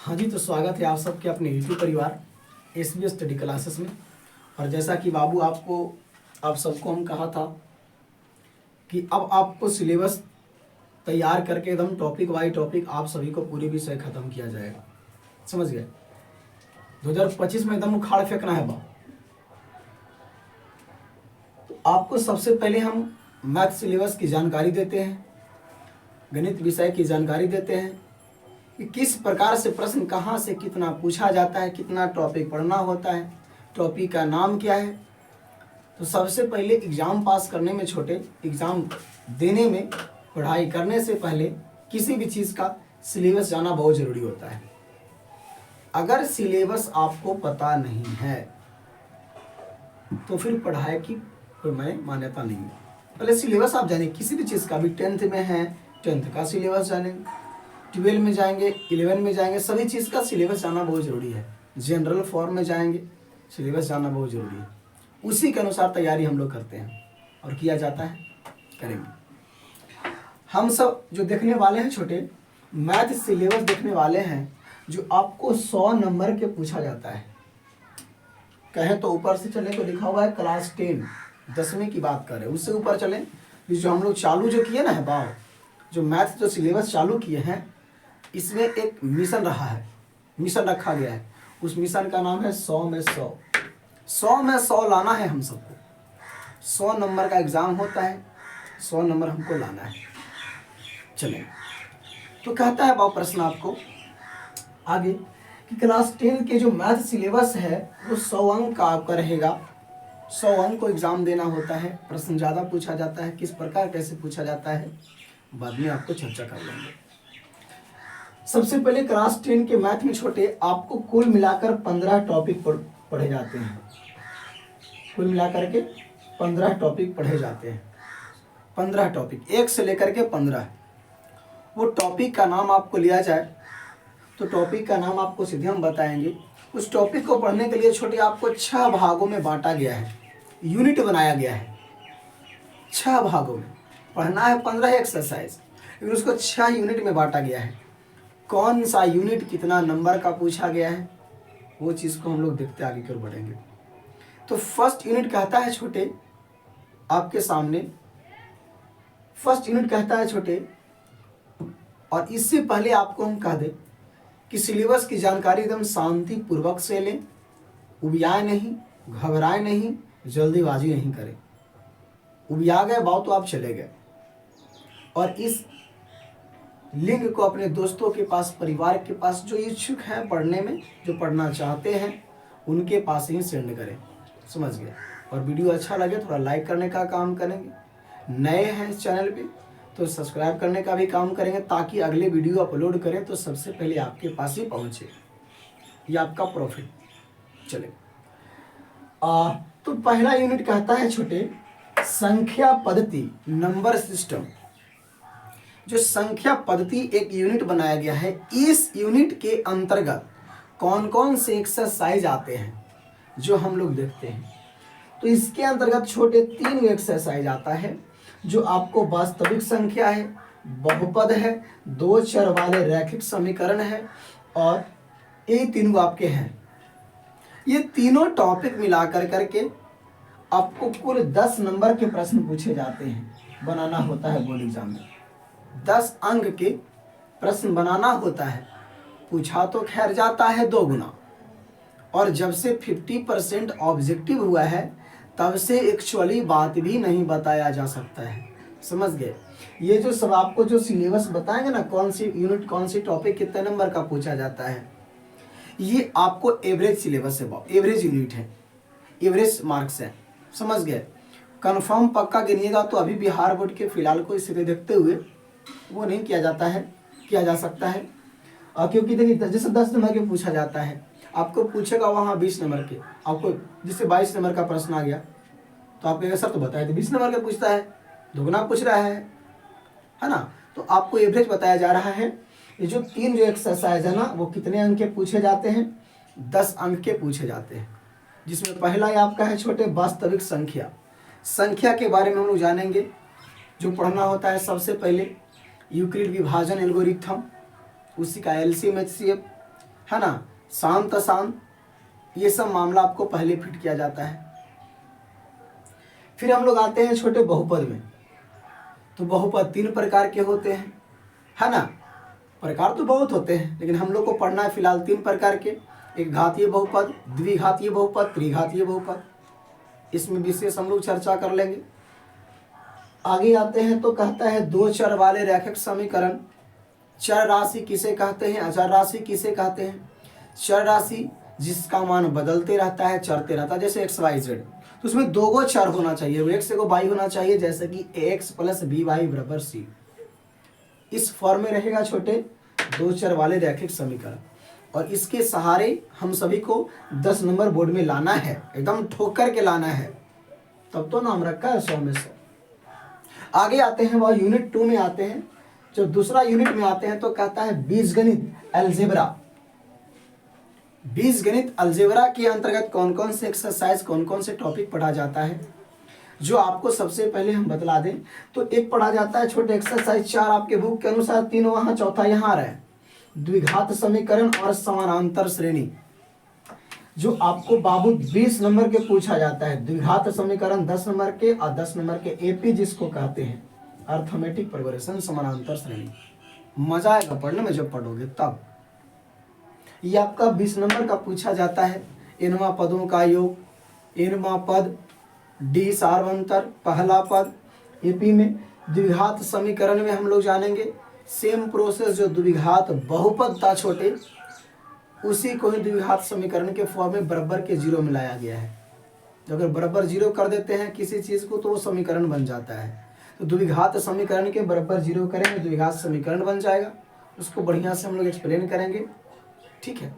हाँ जी, तो स्वागत है आप सबके अपने यूट्यूब परिवार SBS स्टडी क्लासेस में। और जैसा कि बाबू आप सबको हम कहा था कि अब आपको सिलेबस तैयार करके एकदम टॉपिक बाई टॉपिक आप सभी को पूरे विषय खत्म किया जाएगा। समझ गए? 2025 में एकदम उखाड़ फेंकना है बाबू। तो आपको सबसे पहले हम मैथ सिलेबस की जानकारी देते हैं, गणित विषय की जानकारी देते हैं कि किस प्रकार से प्रश्न कहाँ से कितना पूछा जाता है, कितना टॉपिक पढ़ना होता है, टॉपिक का नाम क्या है। तो सबसे पहले एग्ज़ाम पास करने में, छोटे एग्ज़ाम देने में, पढ़ाई करने से पहले किसी भी चीज़ का सिलेबस जाना बहुत ज़रूरी होता है। अगर सिलेबस आपको पता नहीं है तो फिर पढ़ाई की कोई मान्यता नहीं है। पहले सिलेबस आप जानें, किसी भी चीज़ का भी 10th में है 10th का सिलेबस जानेंगे, 12 में जाएंगे, 11 में जाएंगे, सभी चीज़ का सिलेबस जाना बहुत ज़रूरी है। जनरल फॉर्म में जाएंगे, सिलेबस जाना बहुत ज़रूरी है। उसी के अनुसार तैयारी हम लोग करते हैं और किया जाता है, करेंगे। हम सब जो देखने वाले हैं छोटे, मैथ सिलेबस देखने वाले हैं जो आपको 100 नंबर के पूछा जाता है। कहें तो ऊपर से चलें तो लिखा हुआ है क्लास 10, 10वीं की बात करें, उससे ऊपर चलें जो हम लोग चालू जो किए ना है बाव, जो मैथ जो सिलेबस चालू किए हैं, इसमें एक मिशन रहा है, मिशन रखा गया है। उस मिशन का नाम है 100 में 100। 100 में 100 लाना है हम सबको। 100 नंबर का एग्ज़ाम होता है, 100 नंबर हमको लाना है। चलें, तो कहता है बाबू प्रश्न आपको आगे कि क्लास 10 के जो मैथ सिलेबस है वो 100 अंक का आपका रहेगा। 100 अंक को एग्ज़ाम देना होता है। प्रश्न ज़्यादा पूछा जाता है, किस प्रकार कैसे पूछा जाता है बाद में आपको चर्चा कर लेंगे। सबसे पहले क्लास 10 के मैथ में छोटे आपको कुल मिलाकर 15 टॉपिक पढ़े जाते हैं। कुल मिलाकर के 15 टॉपिक पढ़े जाते हैं। 15 टॉपिक, 1 से लेकर के 15। वो टॉपिक का नाम आपको लिया जाए तो टॉपिक का नाम आपको सीधे हम बताएंगे। उस टॉपिक को पढ़ने के लिए छोटे आपको 6 भागों में बांटा गया है, यूनिट बनाया गया है। 6 भागों में पढ़ना है, 15 एक्सरसाइज, लेकिन उसको 6 यूनिट में बांटा गया है। कौन सा यूनिट कितना नंबर का पूछा गया है वो चीज़ को हम लोग देखते आगे की ओर बढ़ेंगे। तो फर्स्ट यूनिट कहता है छोटे आपके सामने, फर्स्ट यूनिट कहता है छोटे, और इससे पहले आपको हम कह दें कि सिलेबस की जानकारी एकदम शांति पूर्वक से लें, उबियाए नहीं, घबराए नहीं, जल्दीबाजी नहीं करें। उबिया गए बात तो आप चले गए। और इस लिंक को अपने दोस्तों के पास, परिवार के पास, जो इच्छुक हैं पढ़ने में, जो पढ़ना चाहते हैं, उनके पास ही सेंड करें। समझ गए? और वीडियो अच्छा लगे थोड़ा लाइक करने का काम करेंगे। नए हैं इस चैनल पे तो सब्सक्राइब करने का भी काम करेंगे, ताकि अगले वीडियो अपलोड करें तो सबसे पहले आपके पास ही पहुंचे। ये आपका प्रॉफिट। चले, तो पहला यूनिट कहता है छोटे संख्या पद्धति, नंबर सिस्टम। जो संख्या पद्धति एक यूनिट बनाया गया है, इस यूनिट के अंतर्गत कौन कौन से एक्सरसाइज आते हैं जो हम लोग देखते हैं। तो इसके अंतर्गत छोटे 3 एक्सरसाइज आता है जो आपको वास्तविक संख्या है, बहुपद है, 2 चर वाले रैखिक समीकरण है, और ये तीनों आपके हैं। ये तीनों टॉपिक मिलाकर करके आपको कुल 10 नंबर के प्रश्न पूछे जाते हैं, बनाना होता है बोर्ड एग्जाम में। 10 अंक के प्रश्न बनाना होता है। पूछा तो खैर जाता है 2 गुना, और जब से 50% ऑब्जेक्टिव हुआ है तब से एक्चुअली बात भी नहीं बताया जा सकता है। समझ गए? ये जो सब आपको जो सिलेबस बताएंगे ना, कौन सी यूनिट, कौन सी टॉपिक कितने नंबर का पूछा जाता है, ये आपको एवरेज सिलेबस है, एवरेज यूनिट है, एवरेज मार्क्स है। समझ गए? कंफर्म पक्का गिनिएगा तो अभी बिहार बोर्ड के फिलहाल को इसे देखते हुए वो नहीं किया जाता है, किया जा सकता है। क्योंकि देखिए जैसे 10 नंबर के पूछा जाता है, आपको पूछेगा वहाँ 20 नंबर के, आपको जिससे 22 नंबर का प्रश्न आ गया तो आप कहेंगे सर तो बताया तो 20 नंबर के पूछता है, दोगुना पूछ रहा है ना। तो आपको एवरेज बताया जा रहा है। ये जो 3 जो एक्सरसाइज है ना, वो कितने अंक के पूछे जाते हैं? 10 अंक के पूछे जाते हैं। जिसमें पहला आपका है छोटे वास्तविक संख्या। संख्या के बारे में हम लोग जानेंगे। जो पढ़ना होता है सबसे पहले यूक्लिड विभाजन एल्गोरिथम, उसी का LCM HCF है ना, शांत अशांत, ये सब मामला आपको पहले फिट किया जाता है। फिर हम लोग आते हैं छोटे बहुपद में। तो बहुपद 3 प्रकार के होते हैं, है ना, प्रकार तो बहुत होते हैं लेकिन हम लोग को पढ़ना है फिलहाल 3 प्रकार के। एक घातीय बहुपद, द्विघातीय बहुपद, त्रिघातीय बहुपद। इसमें विशेष हम लोग चर्चा कर लेंगे। आगे आते हैं तो कहता है 2 चर वाले रैखिक समीकरण। चर राशि किसे कहते हैं, अचर राशि किसे कहते हैं। चर राशि जिसका मान बदलते रहता है, चरते रहता है, जैसे एक्स वाई जेड। तो उसमें 2 गो चर होना चाहिए, वो एक्स एगो वाई होना चाहिए, जैसे कि एक्स प्लस बी वाई बराबर सी। इस फॉर्म में रहेगा छोटे 2 चर वाले रैखिक समीकरण। और इसके सहारे हम सभी को 10 नंबर बोर्ड में लाना है, एकदम ठोक करके लाना है, तब तो नाम रखा है 100 में 100। आगे आते हैं वह यूनिट 2 में आते हैं। जब दूसरा यूनिट में आते हैं तो कहता है बीजगणित अलजेब्रा। बीजगणित अलजेब्रा के अंतर्गत कौन कौन से एक्सरसाइज, कौन कौन से टॉपिक पढ़ा जाता है, जो आपको सबसे पहले हम बतला दें तो एक पढ़ा जाता है छोटे एक्सरसाइज 4 आपके बुक के अनुसार, 3 वहां, चौथा यहाँ रहा है, द्विघात समीकरण और समानांतर श्रेणी, जो आपको बाबू 20 नंबर के पूछा जाता है। द्विघात समीकरण 10 नंबर के और 10 नंबर के एपी जिसको कहते हैं, अर्थमेटिक प्रोग्रेशन, समानांतर श्रेणी। मजा आएगा पढ़ने में जब पढ़ोगे तब। ये आपका 20 नंबर का पूछा जाता है। इनवा पदों का योग, इनवा पद, डी सार्वंतर, पहला पद। एपी में द्विघात समीकरण में हम लोग जानेंगे सेम प्रोसेस, जो द्विघात बहुपद था छोटे, उसी को ही द्विघात समीकरण के फॉर्म में बराबर के 0 में लाया गया है। अगर बराबर 0 कर देते हैं किसी चीज को तो वो समीकरण बन जाता है। तो द्विघात समीकरण के बराबर 0 करेंगे, द्विघात समीकरण बन जाएगा। उसको बढ़िया से हम लोग एक्सप्लेन करेंगे, ठीक है।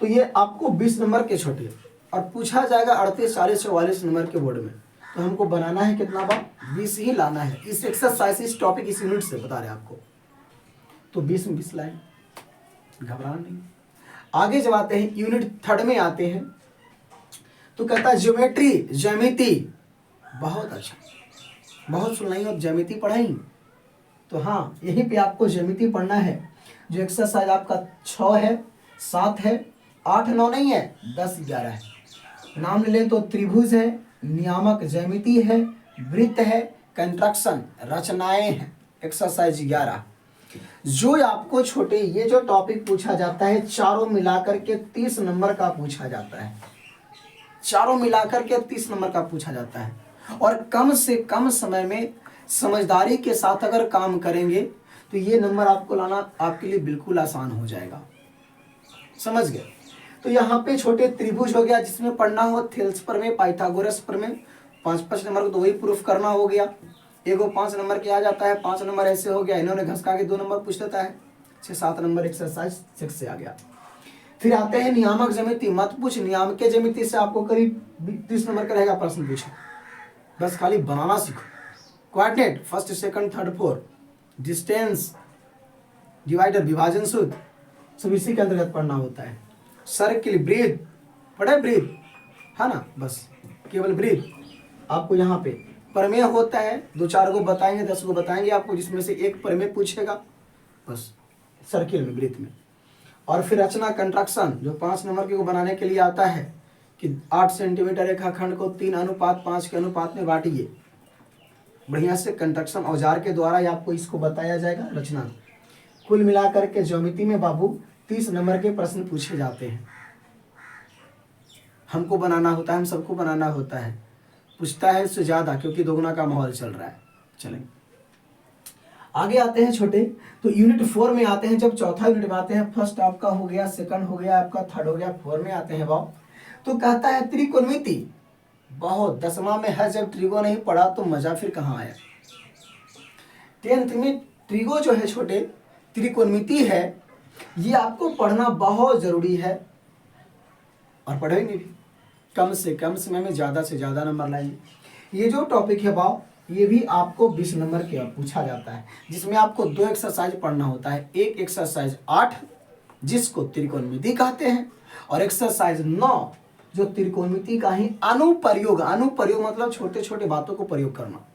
तो ये आपको 20 नंबर के छोटे और पूछा जाएगा 38, 40, 44 नंबर के बोर्ड में। तो हमको बनाना है कितना बार, 20 ही लाना है। इस एक्सरसाइज, इस टॉपिक, इस यूनिट से बता रहे हैं आपको। तो 20 में 20 लाइन, घबराना नहीं। आगे जब आते हैं यूनिट 3 में आते हैं तो कहता है ज्योमेट्री, ज्यामिति। बहुत अच्छा, बहुत सुनाई और ज्यामिति पढ़ाई। तो हाँ, यहीं पे आपको ज्यामिति पढ़ना है। जो एक्सरसाइज आपका 6 है, 7 है, 8, 9 नहीं है, 10, 11 है। नाम ले लें तो त्रिभुज है, नियामक ज्यामिति है, वृत्त है, कंस्ट्रक्शन, रचनाएं हैं। एक्सरसाइज 11 जो आपको छोटे ये जो टॉपिक पूछा जाता है, चारों मिलाकर के 30 नंबर का पूछा जाता है। चारों मिलाकर के 30 नंबर का पूछा जाता है। और कम से कम समय में समझदारी के साथ अगर काम करेंगे तो ये नंबर आपको लाना आपके लिए बिल्कुल आसान हो जाएगा। समझ गए। तो यहाँ पे छोटे त्रिभुज हो गया जिसमें पढ़ना हो, थेल्स प्रमेय, पाइथागोरस प्रमेय, 5-5 नंबर को तो वही प्रूफ करना हो गया। एगो 5 नंबर के आ जाता है, 5 नंबर ऐसे हो गया, इन्होंने घसका के 2 नंबर पूछ लेता है। 6-7 नंबर एक्सरसाइज 6 से आ गया। फिर आते हैं नियामक ज्यामिति। मत पूछ, नियामक ज्यामिति से आपको करीब 30 नंबर का रहेगा प्रश्न पूछा। बस खाली बनाना सीखो। Quadrant, first, second, third, fourth, distance, divider, विभाजन सूत्र, सब इसी के अंतर्गत पढ़ना होता है। सर्किल, ब्रीथ, पढ़े ब्रीथ, है ना, बस केवल ब्रीथ। आपको यहाँ पे प्रमेय होता है, 2-4 को बताएंगे, 10 को बताएंगे आपको, जिसमें से एक प्रमेय पूछेगा बस सर्किल में, ब्रीथ में। और फिर रचना, कंस्ट्रक्शन, जो 5 नंबर के को बनाने के लिए आता है कि 8 सेंटीमीटर रेखाखंड को 3:5 के अनुपात में बांटिए। बढ़िया से कंस्ट्रक्शन औजार के द्वारा ही आपको इसको बताया जाएगा, रचना। कुल मिलाकर के ज्योमेट्री में बाबू 30 नंबर के प्रश्न पूछे जाते हैं। हमको बनाना होता है, हम सबको बनाना होता है। पूछता है इससे ज़्यादा क्योंकि दोगुना का माहौल चल रहा है। चलेंगे आगे आते हैं छोटे। तो यूनिट 4 में आते हैं। जब चौथा यूनिट में आते हैं, फर्स्ट आपका हो गया, सेकंड हो गया आपका, थर्ड हो गया, 4 में आते हैं बाबू। तो कहता है त्रिकोणमिति। बहुत 10वां में है, जब ट्रिगो नहीं पढ़ा तो मजा फिर कहाँ आया। 10th में ट्रिगो जो है छोटे, त्रिकोणमिति है, ये आपको पढ़ना बहुत जरूरी है और पढ़ेंगे भी। कम से कम समय में ज़्यादा से ज़्यादा नंबर लाएंगे। ये जो टॉपिक है बाबू, ये भी आपको 20 नंबर के पूछा जाता है, जिसमें आपको 2 एक्सरसाइज पढ़ना होता है। एक एक्सरसाइज 8 जिसको त्रिकोणमिति कहते हैं, और एक्सरसाइज 9 जो त्रिकोणमिति का ही अनुप्रयोग। अनुप्रयोग मतलब छोटे छोटे बातों को प्रयोग करना।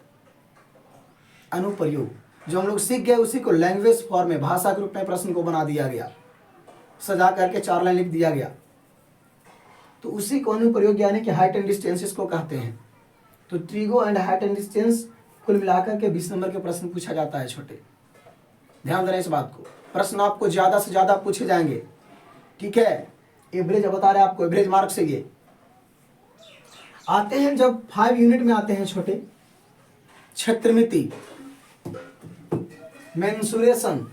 अनुप्रयोग जो हम लोग सीख गए उसी को लैंग्वेज फॉर्म में, भाषा के रूप में प्रश्न को बना दिया गया। सजा करके 4 लाइन लिख दिया गया, तो उसी को अनुप्रयोग यानी कि हाइट एंड डिस्टेंसेस को कहते हैं। तो trigo and height and distance कुल मिलाकर के 20 नंबर के प्रश्न पूछा जाता है छोटे, ध्यान देना इस बात को। प्रश्न आपको ज्यादा से ज्यादा पूछे जाएंगे, ठीक है। एवरेज बता रहे आपको, एवरेज मार्क से ये आते हैं। जब 5 यूनिट में आते हैं छोटे, क्षेत्रमिति, मेंसुरेशन,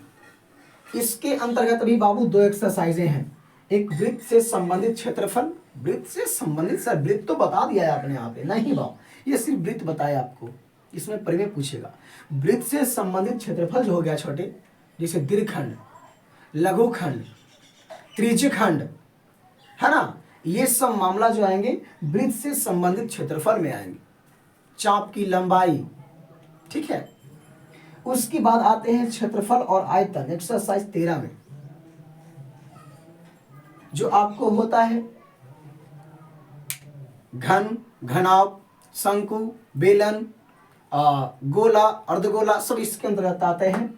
इसके अंतर्गत भी बाबू 2 एक्सरसाइजें हैं। एक वृत्त से संबंधित क्षेत्रफल, वृत्त से संबंधित, सर वृत्त तो बता दिया है आपने यहाँ पे, नहीं बाबू ये सिर्फ वृत्त बताया आपको, इसमें परिमेय पूछेगा। वृत्त से संबंधित क्षेत्रफल जो हो गया छोटे, जैसे दीर्घखंड, लघुखंड, त्रिज्यखंड, है ना, ये सब मामला जो आएंगे वृत्त से संबंधित क्षेत्रफल में आएंगे। चाप की लंबाई, ठीक है। उसके बाद आते हैं क्षेत्रफल और आयतन, एक्सरसाइज 13 में जो आपको होता है घन, घनाभ, शंकु, बेलन, गोला, अर्धगोला, सब इसके अंतर्गत आते हैं।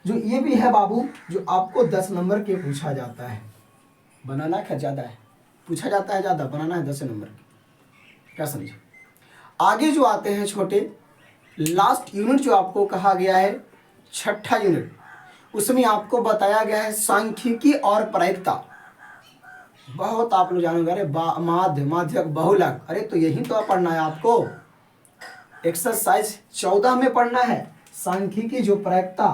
जो ये भी है बाबू, जो आपको 10 नंबर के पूछा जाता है। बनाना क्या ज्यादा है, पूछा जाता है ज्यादा, बनाना है 10 नंबर के, क्या समझे। आगे जो आते हैं छोटे, लास्ट यूनिट जो आपको कहा गया है, 6ठा यूनिट, उसमें आपको बताया गया है सांख्यिकी और प्रायिकता। बहुत आप लोग जानोगे, अरे माध्य, माध्यक, बहुलक, अरे तो यही तो पढ़ना है आपको। एक्सरसाइज 14 में पढ़ना है सांख्यिकी जो प्रायिकता।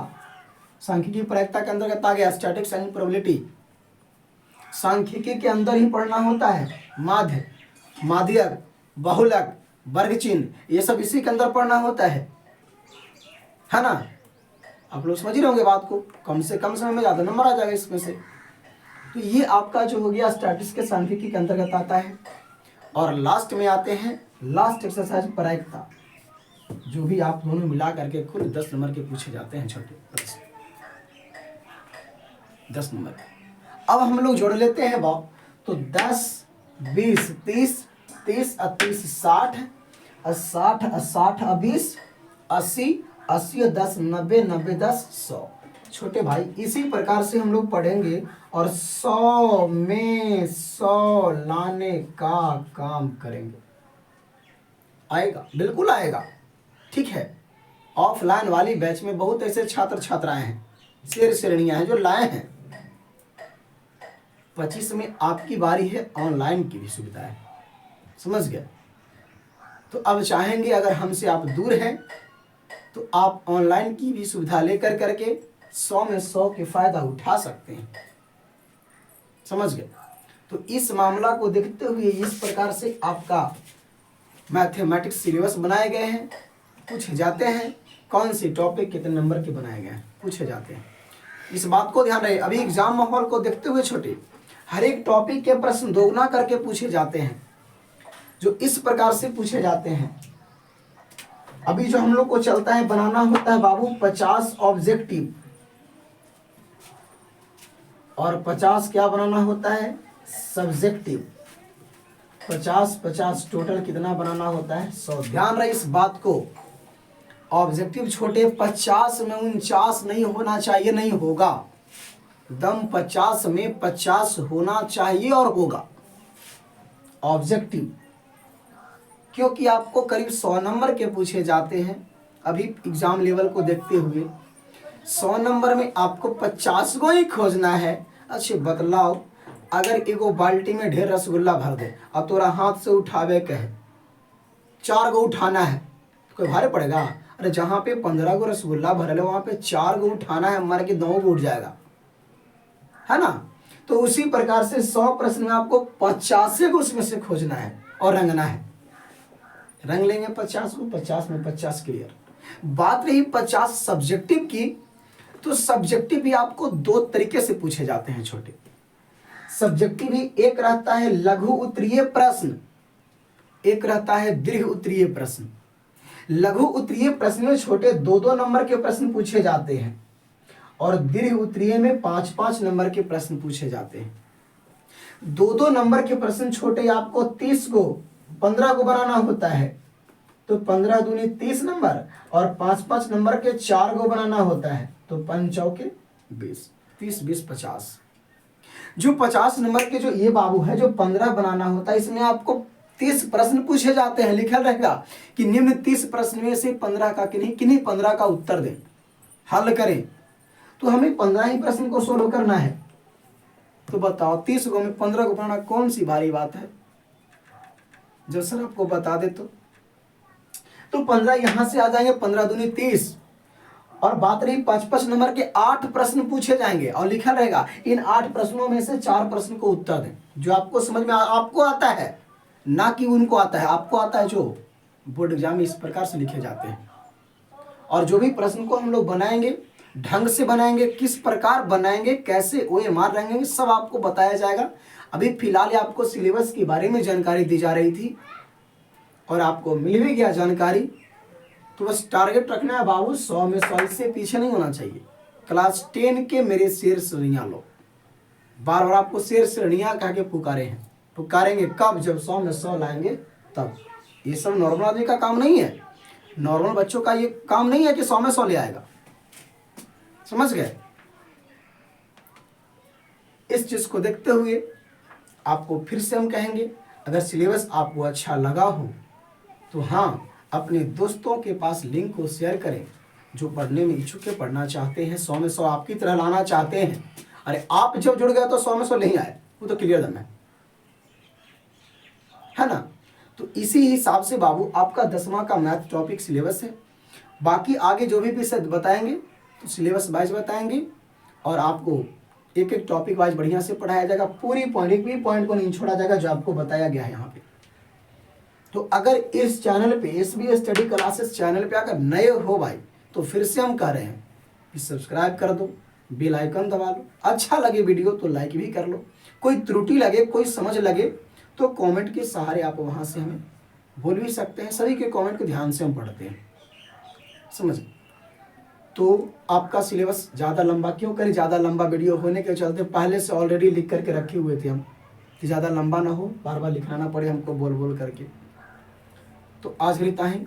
सांख्यिकी प्रायिकता के अंतर्गत आ गया स्टैटिक्स एंड प्रोबेबिलिटी। सांख्यिकी के अंदर ही पढ़ना होता है माध्य, माध्यक, बहुलक, वर्ग चिन्ह, ये सब इसी के अंदर पढ़ना होता है ना। आप लोग समझ ही रहोगे बात को, कम से कम समय में ज्यादा नंबर आ जाएगा इसमें से। तो ये आपका जो हो गया स्टैटिस्टिक्स के सांख्यिकी के अंतर्गत आता है। और लास्ट में आते हैं लास्ट एक्सरसाइज प्रायिकता, जो भी आप दोनों मिला करके कुल 10 नंबर के पूछे जाते हैं छोटे प्रश्न, 10 नंबर। अब हम लोग जोड़ लेते हैं बाप, तो 10, 20, 30, 30, 30, 60, 60, 60, 20, 80, 80, 10, 90, 90, 10, 100। छोटे भाई इसी प्रकार से हम लोग पढ़ेंगे और 100 में 100 लाने का काम करेंगे। आएगा, बिल्कुल आएगा, ठीक है। ऑफलाइन वाली बैच में बहुत ऐसे छात्र छात्राएं हैं, श्रेणियां हैं जो लाए हैं। 25 में आपकी बारी है, ऑनलाइन की भी सुविधा है, समझ गए। तो अब चाहेंगे अगर हमसे आप दूर हैं तो आप ऑनलाइन की भी सुविधा लेकर करके 100 में 100 के फायदा उठा सकते हैं, समझ गए। तो इस मामला को देखते हुए इस प्रकार से आपका मैथमेटिक्स सिलेबस बनाए गए हैं, पूछे जाते हैं कौन सी टॉपिक कितने नंबर के बनाए गए हैं, पूछे जाते हैं। इस बात को ध्यान रहे, अभी एग्जाम माहौल को देखते हुए छोटे हर एक टॉपिक के प्रश्न दोगुना करके पूछे जाते हैं, जो इस प्रकार से पूछे जाते हैं। अभी जो हम लोग को चलता है, बनाना होता है बाबू 50 ऑब्जेक्टिव और 50 क्या बनाना होता है, सब्जेक्टिव। 50 टोटल कितना बनाना होता है, 100। ध्यान रहे इस बात को, ऑब्जेक्टिव छोटे 50 में 49 नहीं होना चाहिए, नहीं होगा। दम 50 में 50 होना चाहिए और होगा ऑब्जेक्टिव, क्योंकि आपको करीब 100 नंबर के पूछे जाते हैं। अभी एग्जाम लेवल को देखते हुए 100 नंबर में आपको 50 को ही खोजना है। अच्छे बतलाओ, अगर एगो बाल्टी में ढेर रसगुल्ला भर दे और तोरा हाथ से उठावे कहे 4 गो उठाना है, तो कोई भारे पड़ेगा। अरे जहाँ पे 15 गो रसगुल्ला भरल है वहाँ पे 4 गो उठाना है, मर के 2 गो उठ जाएगा, है ना। तो उसी प्रकार से 100 प्रश्न में आपको 50 को उसमें से खोजना है और रंगना है। रंग लेंगे 50 को, 50 में 50 क्लियर। बात रही 50 सब्जेक्टिव की, तो सब्जेक्टिव भी आपको 2 तरीके से पूछे जाते हैं छोटे। सब्जेक्टिव ही एक रहता है लघु उत्तरीय प्रश्न, एक रहता है दीर्घ उत्तरीय प्रश्न। लघु उत्तरीय प्रश्न में छोटे 2-2 नंबर के प्रश्न पूछे जाते हैं और दीर्घ उत्तरीय में 5-5 नंबर के प्रश्न पूछे जाते हैं। 2-2 नंबर के प्रश्न छोटे आपको 30 को 15 को बनाना होता है, तो 15 दूनी 30 नंबर और 5-5 नंबर के 4 को बनाना होता है, तो 5 चौके 20, 30 20 50। जो 50 नंबर के जो ये बाबू है, जो 15 बनाना होता है, इसमें आपको 30 प्रश्न पूछे जाते हैं। लिखा रहेगा कि निम्न 30 प्रश्न में से 15 का किन्हीं 15 का उत्तर दें, हल करें। तो हमें 15 ही प्रश्न को सोल्व करना है। तो बताओ 30 को में 15 को बनाना कौन सी भारी बात है? जो सर आपको बता दे तो 15 यहां से आ जाएंगे, 15 दूनी 30। और बात रही 5-5 नंबर के 8 प्रश्न पूछे जाएंगे और लिखा रहेगा इन 8 प्रश्नों में से 4 प्रश्न को उत्तर दें। जो आपको समझ में आपको आता है, ना कि उनको आता है, आपको आता है। जो बोर्ड एग्जाम में इस प्रकार से लिखे जाते हैं। और जो भी प्रश्न को हम लोग बनाएंगे, ढंग से बनाएंगे, किस प्रकार बनाएंगे, कैसे OMR रहेंगे, सब आपको बताया जाएगा। अभी फिलहाल आपको सिलेबस के बारे में जानकारी दी जा रही थी और आपको मिल भी गया जानकारी। तो बस टारगेट रखना है बाबू, 100 में 100 से पीछे नहीं होना चाहिए। क्लास 10 के मेरे शेर श्रेणियाँ लो, बार बार आपको शेर श्रेणियाँ कह के पुकारे हैं। पुकारेंगे कब? जब 100 में 100 लाएंगे तब। ये सब नॉर्मल आदमी का काम नहीं है, नॉर्मल बच्चों का ये काम नहीं है कि 100 में 100 ले आएगा। समझ गए? इस चीज को देखते हुए आपको फिर से हम कहेंगे, अगर सिलेबस आपको अच्छा लगा हो तो हाँ, अपने दोस्तों के पास लिंक को शेयर करें जो पढ़ने में इच्छुक है, पढ़ना चाहते हैं, 100 में 100 आपकी तरह लाना चाहते हैं। अरे आप जब जुड़ गए तो 100 में 100 नहीं आए, वो तो क्लियर दम है ना। तो इसी हिसाब से बाबू आपका 10वां का मैथ टॉपिक सिलेबस है। बाकी आगे जो भी विषय बताएंगे तो सिलेबस वाइज बताएंगे और आपको एक एक टॉपिक वाइज बढ़िया से पढ़ाया जाएगा। पूरी पॉइंट, एक भी पॉइंट को नहीं छोड़ा जाएगा जो आपको बताया गया है यहाँ पे। तो अगर इस चैनल पे, SB स्टडी क्लासेस चैनल पे अगर नए हो भाई, तो फिर से हम कह रहे हैं कि सब्सक्राइब कर दो, बेल आइकन दबा लो। अच्छा लगे वीडियो तो लाइक भी कर लो। कोई त्रुटि लगे, कोई समझ लगे तो कमेंट के सहारे आप वहाँ से हमें बोल भी सकते हैं। सभी के कमेंट को ध्यान से हम पढ़ते हैं, समझ। तो आपका सिलेबस ज़्यादा लंबा क्यों करें? ज़्यादा लंबा वीडियो होने के चलते पहले से ऑलरेडी लिख करके रखे हुए थे हम कि ज़्यादा लंबा ना हो, बार बार लिखना ना पड़े हमको बोल बोल करके। तो आज के लिए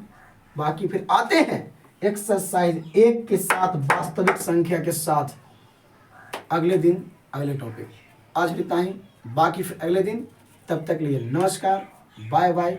बाकी फिर आते हैं एक्सरसाइज 1 के साथ, वास्तविक संख्या के साथ अगले दिन अगले टॉपिक। आज के लिए बाकी फिर अगले दिन। तब तक लिए नमस्कार, बाय बाय।